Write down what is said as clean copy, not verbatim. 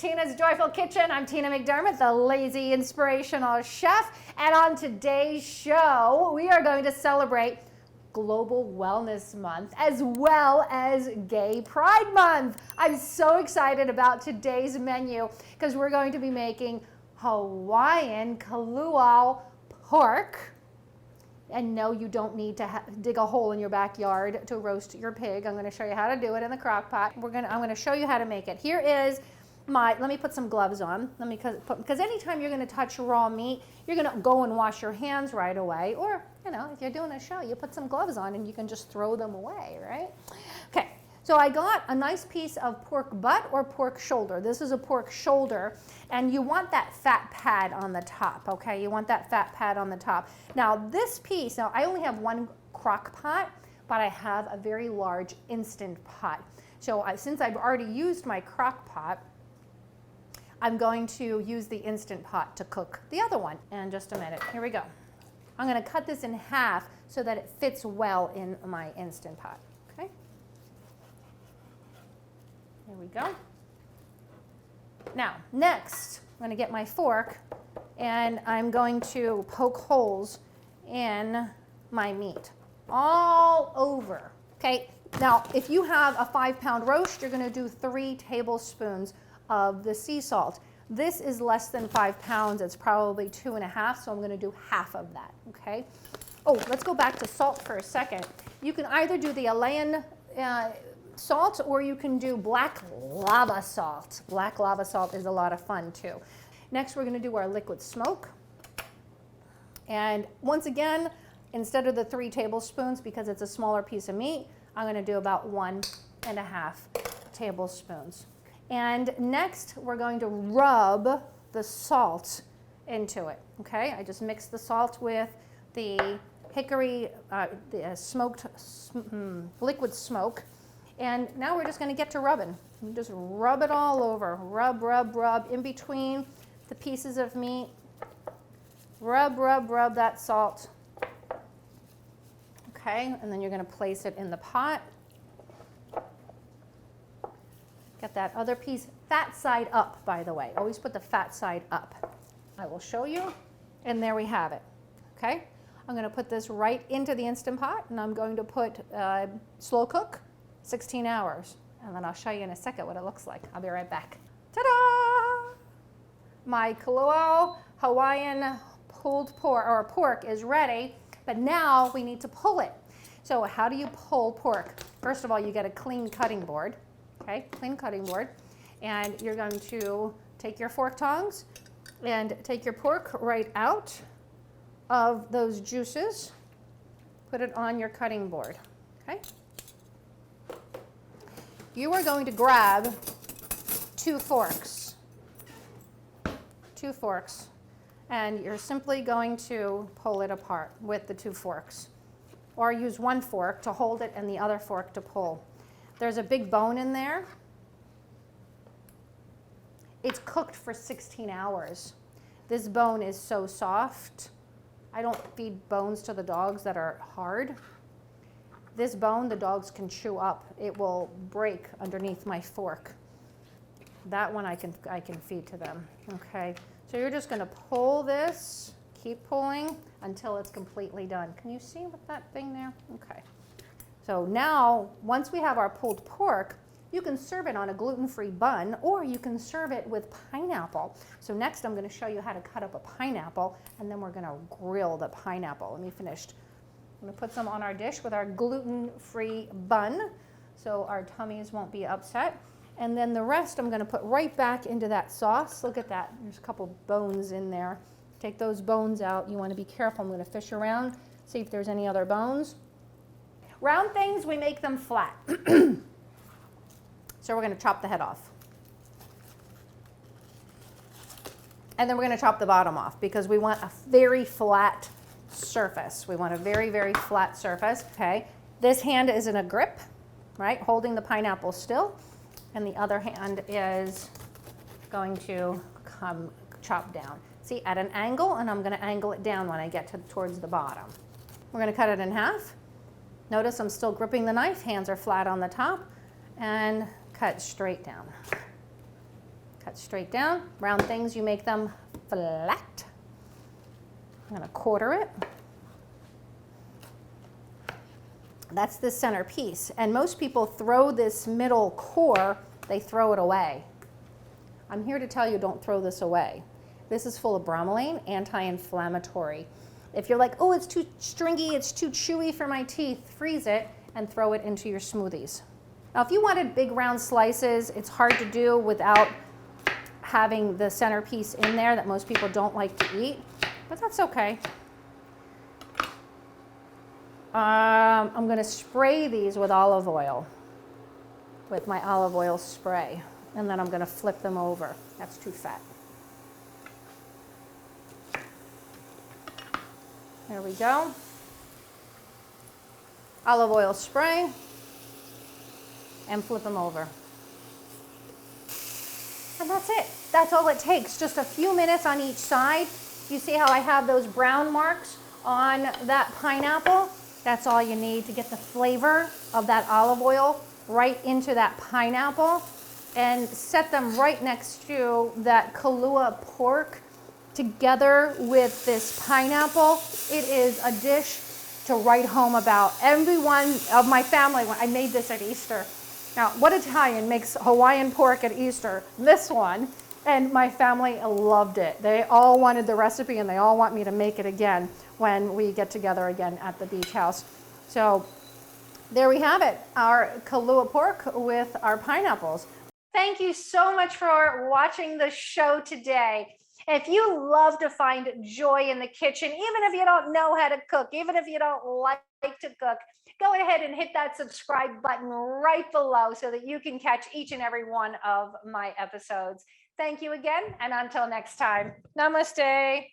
Tina's Joyful Kitchen. I'm Tina McDermott, the lazy inspirational chef. And on today's show, we are going to celebrate Global Wellness Month as well as Gay Pride Month. I'm so excited about today's menu because we're going to be making Hawaiian Kalua pork. And no, you don't need to dig a hole in your backyard to roast your pig. I'm going to show you how to do it in the crock pot. I'm going to show you how to make it. Here is let me put some gloves on. Because anytime you're going to touch raw meat, you're going to go and wash your hands right away. Or, if you're doing a show, you put some gloves on and you can just throw them away, right? Okay, so I got a nice piece of pork butt or pork shoulder. This is a pork shoulder, and you want that fat pad on the top, okay? You want that fat pad on the top. Now this piece, I only have one crock pot, but I have a very large Instant Pot. So since I've already used my crock pot, I'm going to use the Instant Pot to cook the other one. In just a minute, here we go. I'm gonna cut this in half so that it fits well in my Instant Pot, okay? There we go. Now, next, I'm gonna get my fork and I'm going to poke holes in my meat all over, okay? Now, if you have a 5-pound roast, you're gonna do 3 tablespoons of the sea salt. This is less than 5 pounds. It's probably 2.5, so I'm going to do half of that, okay? Oh, let's go back to salt for a second. You can either do the Hawaiian salt or you can do black lava salt. Black lava salt is a lot of fun too. Next, we're going to do our liquid smoke. And once again, instead of the 3 tablespoons, because it's a smaller piece of meat, I'm going to do about 1.5 tablespoons. And next, we're going to rub the salt into it, okay? I just mixed the salt with the hickory, liquid smoke. And now we're just going to get to rubbing. You just rub it all over. Rub, rub, rub in between the pieces of meat. Rub, rub, rub that salt. Okay, and then you're going to place it in the pot. Get that other piece, fat side up, by the way. Always put the fat side up. I will show you, and there we have it, okay? I'm gonna put this right into the Instant Pot, and I'm going to put slow cook, 16 hours. And then I'll show you in a second what it looks like. I'll be right back. Ta-da! My Kalua Hawaiian pulled pork is ready, but now we need to pull it. So how do you pull pork? First of all, you get a clean cutting board. Okay, clean cutting board, and you're going to take your fork tongs and take your pork right out of those juices, put it on your cutting board, okay? You are going to grab 2 forks, and you're simply going to pull it apart with the 2 forks, or use 1 fork to hold it and the other fork to pull. There's a big bone in there. It's cooked for 16 hours. This bone is so soft. I don't feed bones to the dogs that are hard. This bone, the dogs can chew up. It will break underneath my fork. That one I can feed to them, okay? So you're just gonna pull this, keep pulling until it's completely done. Can you see with that thing there? Okay. So now, once we have our pulled pork, you can serve it on a gluten-free bun, or you can serve it with pineapple. So next I'm going to show you how to cut up a pineapple, and then we're going to grill the pineapple. Let me finish. I'm going to put some on our dish with our gluten-free bun, so our tummies won't be upset. And then the rest I'm going to put right back into that sauce. Look at that. There's a couple bones in there. Take those bones out. You want to be careful. I'm going to fish around, see if there's any other bones. Round things, we make them flat. So we're going to chop the head off. And then we're going to chop the bottom off because we want a very flat surface. We want a very, very flat surface, okay? This hand is in a grip, right, holding the pineapple still. And the other hand is going to come chop down. See, at an angle, and I'm going to angle it down when I get towards the bottom. We're going to cut it in half. Notice I'm still gripping the knife, hands are flat on the top, and cut straight down. Cut that straight down. Round things, you make them flat. I'm gonna quarter it. That's the center piece. And most people throw this middle core, they throw it away. I'm here to tell you, don't throw this away. This is full of bromelain, anti-inflammatory. If you're like, oh, it's too stringy, it's too chewy for my teeth, freeze it and throw it into your smoothies. Now, if you wanted big round slices, it's hard to do without having the centerpiece in there that most people don't like to eat, but that's okay. I'm gonna spray these with olive oil, with my olive oil spray, and then I'm gonna flip them over. That's too fat. There we go. Olive oil spray, and flip them over. And that's it. That's all it takes. Just a few minutes on each side. You see how I have those brown marks on that pineapple? That's all you need to get the flavor of that olive oil right into that pineapple, and set them right next to that Kalua pork together with this pineapple. It is a dish to write home about. Everyone of my family, I made this at Easter. Now, what Italian makes Hawaiian pork at Easter? This one. And my family loved it. They all wanted the recipe, and they all want me to make it again when we get together again at the beach house. So there we have it, our Kalua pork with our pineapples. Thank you so much for watching the show today. If you love to find joy in the kitchen, even if you don't know how to cook, even if you don't like to cook, go ahead and hit that subscribe button right below so that you can catch each and every one of my episodes. Thank you again, and until next time, namaste.